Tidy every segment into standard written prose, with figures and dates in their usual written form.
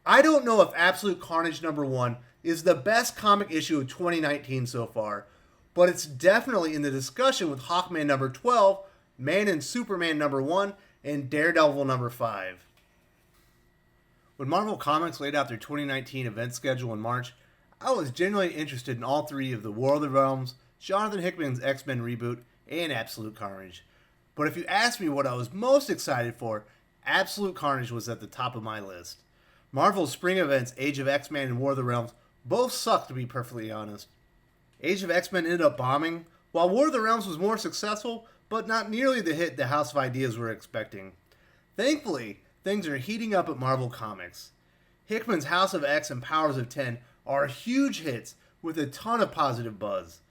I don't know if Absolute Carnage #1 is the best comic issue of 2019 so far, but it's definitely in the discussion with Hawkman #12, Man and Superman #1, and Daredevil #5. When Marvel Comics laid out their 2019 event schedule in March, I was genuinely interested in all three of the War of the Realms, Jonathan Hickman's X-Men reboot, and Absolute Carnage. But if you asked me what I was most excited for, Absolute Carnage was at the top of my list. Marvel's spring events, Age of X-Men and War of the Realms, both sucked to be perfectly honest. Age of X-Men ended up bombing, while War of the Realms was more successful, but not nearly the hit the House of Ideas were expecting. Thankfully, things are heating up at Marvel Comics. Hickman's House of X and Powers of 10 are huge hits with a ton of positive buzz,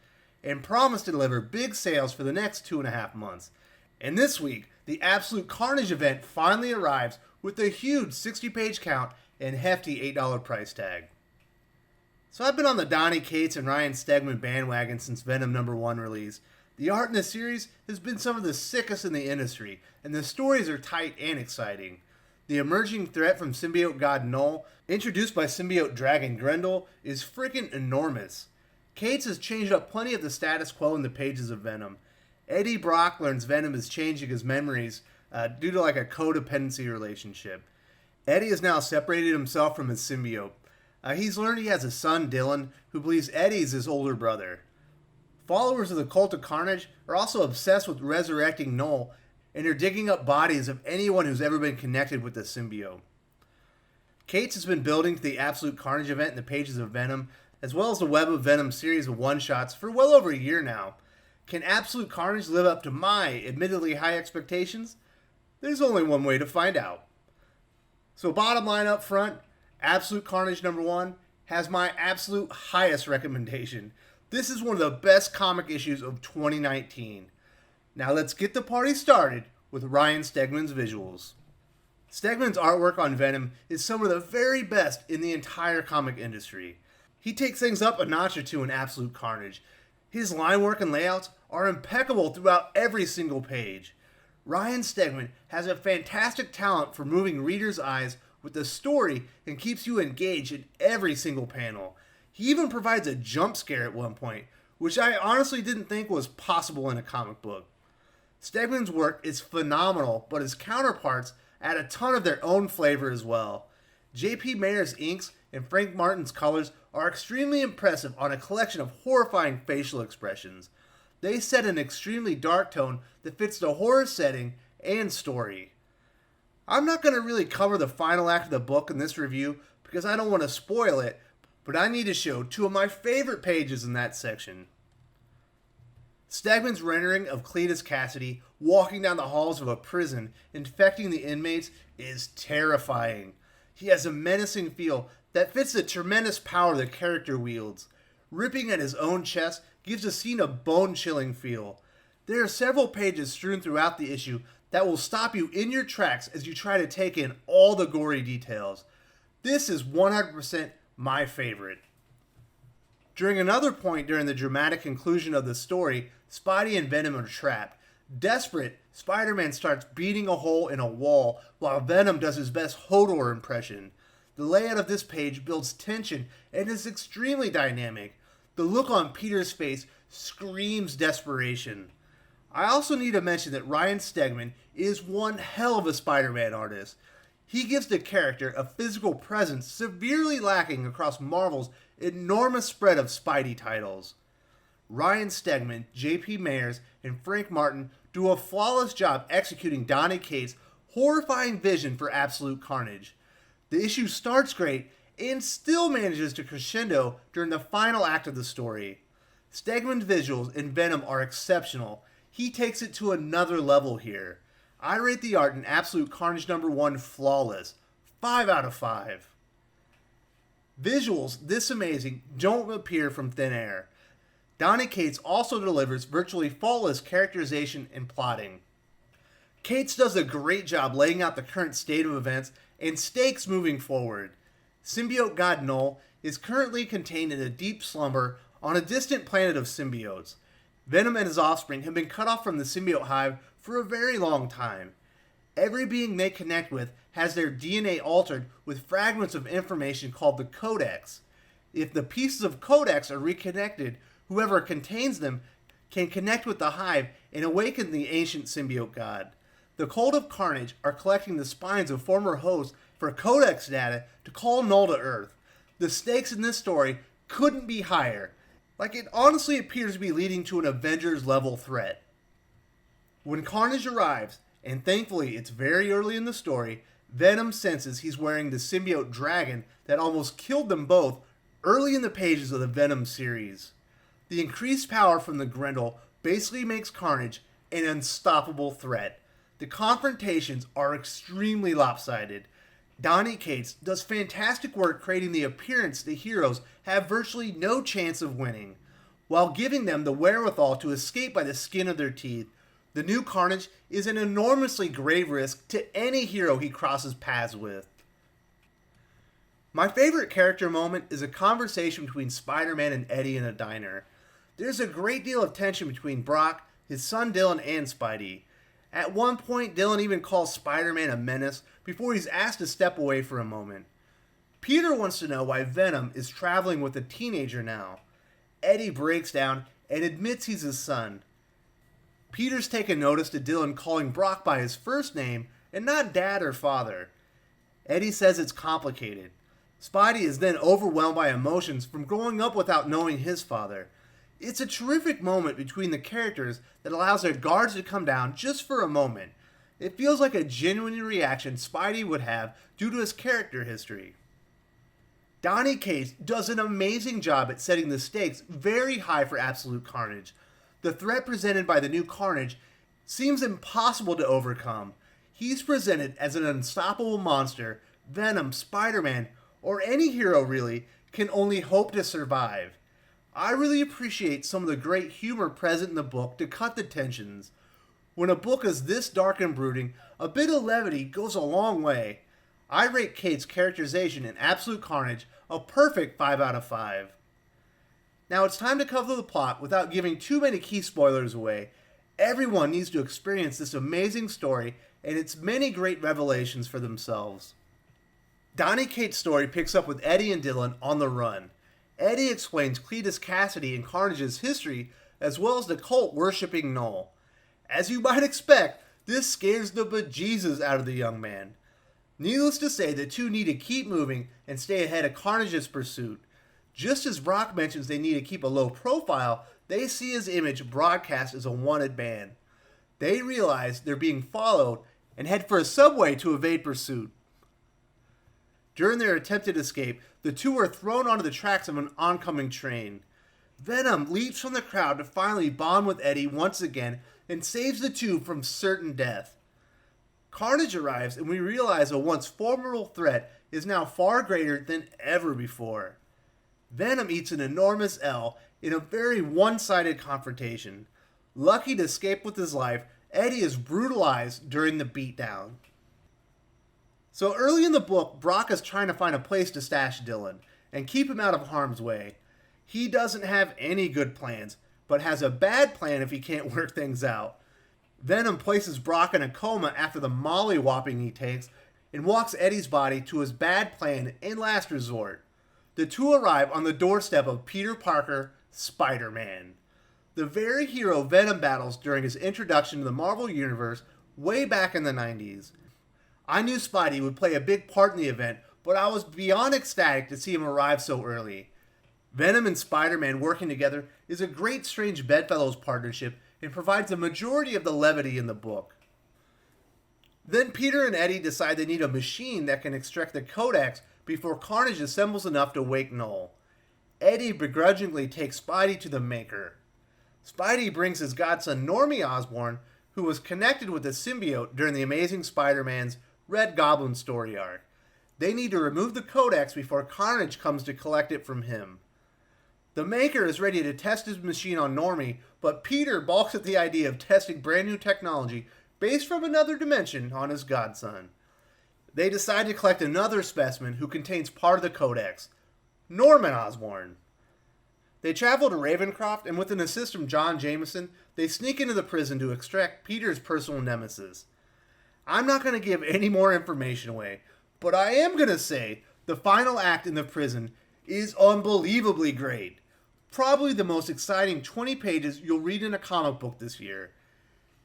and promise to deliver big sales for the next 2.5 months. And this week, the Absolute Carnage event finally arrives with a huge 60-page count and hefty $8 price tag. So I've been on the Donny Cates and Ryan Stegman bandwagon since Venom #1 release. The art in this series has been some of the sickest in the industry, and the stories are tight and exciting. The emerging threat from symbiote god Null, introduced by symbiote dragon Grendel, is freaking enormous. Cates has changed up plenty of the status quo in the pages of Venom. Eddie Brock learns Venom is changing his memories due to like a codependency relationship. Eddie has now separated himself from his symbiote. He's learned he has a son, Dylan, who believes Eddie's his older brother. Followers of the Cult of Carnage are also obsessed with resurrecting Null, and are digging up bodies of anyone who's ever been connected with the symbiote. Cates has been building to the Absolute Carnage event in the pages of Venom, as well as the Web of Venom series of one-shots for well over a year now. Can Absolute Carnage live up to my admittedly high expectations? There's only one way to find out. So bottom line up front, Absolute Carnage #1 has my absolute highest recommendation. This is one of the best comic issues of 2019. Now let's get the party started with Ryan Stegman's visuals. Stegman's artwork on Venom is some of the very best in the entire comic industry. He takes things up a notch or two in Absolute Carnage. His line work and layouts are impeccable throughout every single page. Ryan Stegman has a fantastic talent for moving readers' eyes with the story and keeps you engaged in every single panel. He even provides a jump scare at one point, which I honestly didn't think was possible in a comic book. Stegman's work is phenomenal, but his counterparts add a ton of their own flavor as well. J.P. Mayer's inks and Frank Martin's colors are extremely impressive on a collection of horrifying facial expressions. They set an extremely dark tone that fits the horror setting and story. I'm not going to really cover the final act of the book in this review because I don't want to spoil it, but I need to show two of my favorite pages in that section. Stegman's rendering of Cletus Kasady walking down the halls of a prison, infecting the inmates, is terrifying. He has a menacing feel that fits the tremendous power the character wields. Ripping at his own chest gives the scene a bone-chilling feel. There are several pages strewn throughout the issue that will stop you in your tracks as you try to take in all the gory details. This is 100% my favorite. During another point during the dramatic conclusion of the story, Spidey and Venom are trapped. Desperate, Spider-Man starts beating a hole in a wall while Venom does his best Hodor impression. The layout of this page builds tension and is extremely dynamic. The look on Peter's face screams desperation. I also need to mention that Ryan Stegman is one hell of a Spider-Man artist. He gives the character a physical presence severely lacking across Marvel's enormous spread of Spidey titles. Ryan Stegman, J.P. Mayers, and Frank Martin do a flawless job executing Donny Cates' horrifying vision for Absolute Carnage. The issue starts great and still manages to crescendo during the final act of the story. Stegman's visuals in Venom are exceptional. He takes it to another level here. I rate the art in Absolute Carnage #1 flawless. 5 out of 5. Visuals this amazing don't appear from thin air. Donny Cates also delivers virtually flawless characterization and plotting. Cates does a great job laying out the current state of events and stakes moving forward. Symbiote god Null is currently contained in a deep slumber on a distant planet of symbiotes. Venom and his offspring have been cut off from the symbiote hive for a very long time. Every being they connect with has their DNA altered with fragments of information called the codex. If the pieces of codex are reconnected, whoever contains them can connect with the hive and awaken the ancient symbiote god. The Cult of Carnage are collecting the spines of former hosts for codex data to call Null to Earth. The stakes in this story couldn't be higher. Like, it honestly appears to be leading to an Avengers level threat. When Carnage arrives, and thankfully it's very early in the story, Venom senses he's wearing the symbiote dragon that almost killed them both early in the pages of the Venom series. The increased power from the Grendel basically makes Carnage an unstoppable threat. The confrontations are extremely lopsided. Donny Cates does fantastic work creating the appearance the heroes have virtually no chance of winning, while giving them the wherewithal to escape by the skin of their teeth. The new Carnage is an enormously grave risk to any hero he crosses paths with. My favorite character moment is a conversation between Spider-Man and Eddie in a diner. There's a great deal of tension between Brock, his son Dylan, and Spidey. At one point, Dylan even calls Spider-Man a menace before he's asked to step away for a moment. Peter wants to know why Venom is traveling with a teenager now. Eddie breaks down and admits he's his son. Peter's taken notice to Dylan calling Brock by his first name and not dad or father. Eddie says it's complicated. Spidey is then overwhelmed by emotions from growing up without knowing his father. It's a terrific moment between the characters that allows their guards to come down just for a moment. It feels like a genuine reaction Spidey would have due to his character history. Donny Cates does an amazing job at setting the stakes very high for Absolute Carnage. The threat presented by the new Carnage seems impossible to overcome. He's presented as an unstoppable monster. Venom, Spider-Man, or any hero really, can only hope to survive. I really appreciate some of the great humor present in the book to cut the tensions. When a book is this dark and brooding, a bit of levity goes a long way. I rate Cates' characterization in Absolute Carnage a perfect 5 out of 5. Now it's time to cover the plot without giving too many key spoilers away. Everyone needs to experience this amazing story and its many great revelations for themselves. Donny Cates' story picks up with Eddie and Dylan on the run. Eddie explains Cletus Kasady and Carnage's history, as well as the cult worshipping Null. As you might expect, this scares the bejesus out of the young man. Needless to say, the two need to keep moving and stay ahead of Carnage's pursuit. Just as Brock mentions they need to keep a low profile, they see his image broadcast as a wanted man. They realize they're being followed and head for a subway to evade pursuit. During their attempted escape, the two are thrown onto the tracks of an oncoming train. Venom leaps from the crowd to finally bond with Eddie once again and saves the two from certain death. Carnage arrives and we realize a once formidable threat is now far greater than ever before. Venom eats an enormous L in a very one-sided confrontation. Lucky to escape with his life, Eddie is brutalized during the beatdown. So early in the book, Brock is trying to find a place to stash Dylan and keep him out of harm's way. He doesn't have any good plans, but has a bad plan if he can't work things out. Venom places Brock in a coma after the molly-whopping he takes and walks Eddie's body to his bad plan and last resort. The two arrive on the doorstep of Peter Parker, Spider-Man, the very hero Venom battles during his introduction to the Marvel Universe way back in the 90s. I knew Spidey would play a big part in the event, but I was beyond ecstatic to see him arrive so early. Venom and Spider-Man working together is a great strange bedfellows partnership and provides the majority of the levity in the book. Then Peter and Eddie decide they need a machine that can extract the codex before Carnage assembles enough to wake Null. Eddie begrudgingly takes Spidey to the Maker. Spidey brings his godson Normie Osborn, who was connected with the symbiote during the Amazing Spider-Man's Red Goblin story arc. They need to remove the codex before Carnage comes to collect it from him. The Maker is ready to test his machine on Normie, but Peter balks at the idea of testing brand new technology based from another dimension on his godson. They decide to collect another specimen who contains part of the codex, Norman Osborn. They travel to Ravencroft, and with an assist from John Jameson, they sneak into the prison to extract Peter's personal nemesis. I'm not going to give any more information away, but I am going to say the final act in the prison is unbelievably great. Probably the most exciting 20 pages you'll read in a comic book this year.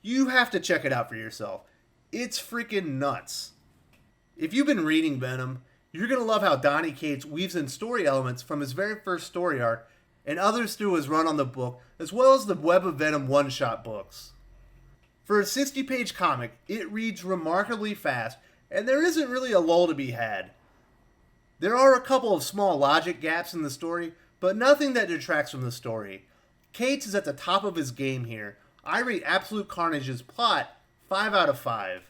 You have to check it out for yourself. It's freaking nuts. If you've been reading Venom, you're going to love how Donny Cates weaves in story elements from his very first story arc and others through his run on the book, as well as the Web of Venom one-shot books. For a 60-page comic, it reads remarkably fast, and there isn't really a lull to be had. There are a couple of small logic gaps in the story, but nothing that detracts from the story. Cates is at the top of his game here. I rate Absolute Carnage's plot 5 out of 5.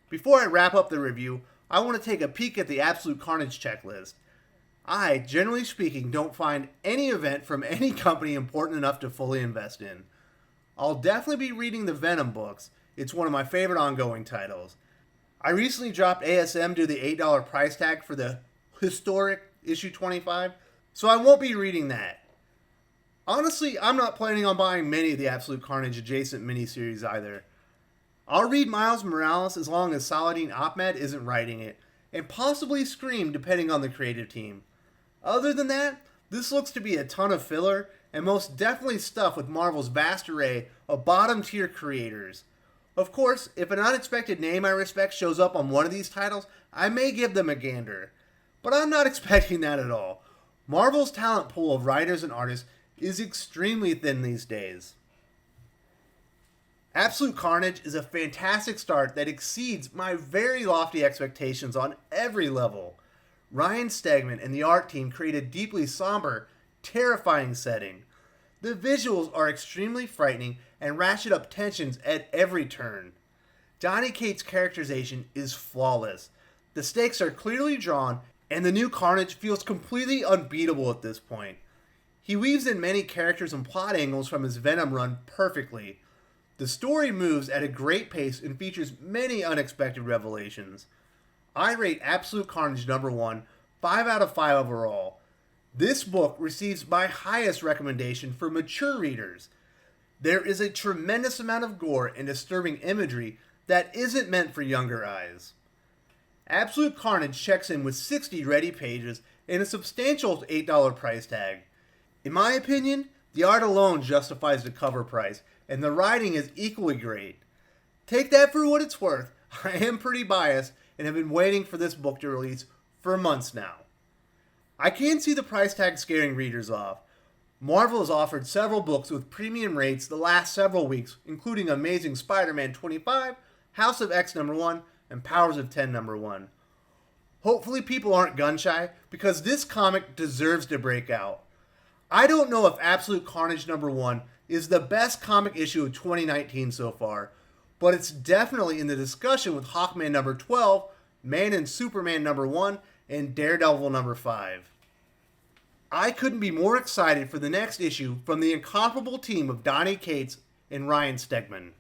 Before I wrap up the review, I want to take a peek at the Absolute Carnage checklist. I, generally speaking, don't find any event from any company important enough to fully invest in. I'll definitely be reading the Venom books. It's one of my favorite ongoing titles. I recently dropped ASM due to the $8 price tag for the historic issue 25, so I won't be reading that. Honestly, I'm not planning on buying many of the Absolute Carnage adjacent miniseries either. I'll read Miles Morales as long as Saladin Ahmed isn't writing it, and possibly Scream depending on the creative team. Other than that, this looks to be a ton of filler, and most definitely stuff with Marvel's vast array of bottom-tier creators. Of course, if an unexpected name I respect shows up on one of these titles, I may give them a gander. But I'm not expecting that at all. Marvel's talent pool of writers and artists is extremely thin these days. Absolute Carnage is a fantastic start that exceeds my very lofty expectations on every level. Ryan Stegman and the art team create a deeply somber, terrifying setting. The visuals are extremely frightening and ratchet up tensions at every turn. Donny Cates' characterization is flawless. The stakes are clearly drawn, and the new Carnage feels completely unbeatable at this point. He weaves in many characters and plot angles from his Venom run perfectly. The story moves at a great pace and features many unexpected revelations. I rate Absolute Carnage number 1, 5 out of 5 overall. This book receives my highest recommendation for mature readers. There is a tremendous amount of gore and disturbing imagery that isn't meant for younger eyes. Absolute Carnage checks in with 60 ready pages and a substantial $8 price tag. In my opinion, the art alone justifies the cover price, and the writing is equally great. Take that for what it's worth. I am pretty biased and have been waiting for this book to release for months now. I can see the price tag scaring readers off. Marvel has offered several books with premium rates the last several weeks, including Amazing Spider-Man 25, House of X number 1, and Powers of 10 number 1. Hopefully people aren't gun-shy, because this comic deserves to break out. I don't know if Absolute Carnage number 1 is the best comic issue of 2019 so far, but it's definitely in the discussion with Hawkman number 12, Man and Superman number 1, and Daredevil number 5. I couldn't be more excited for the next issue from the incomparable team of Donny Cates and Ryan Stegman.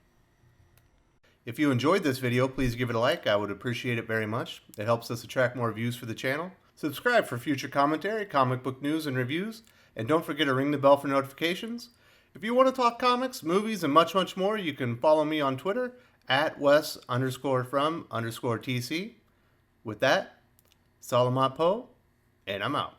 If you enjoyed this video, please give it a like. I would appreciate it very much. It helps us attract more views for the channel. Subscribe for future commentary, comic book news, and reviews. And don't forget to ring the bell for notifications. If you want to talk comics, movies, and much, much more, you can follow me on Twitter at Wes_from_TC. With that, Salamat Po, and I'm out.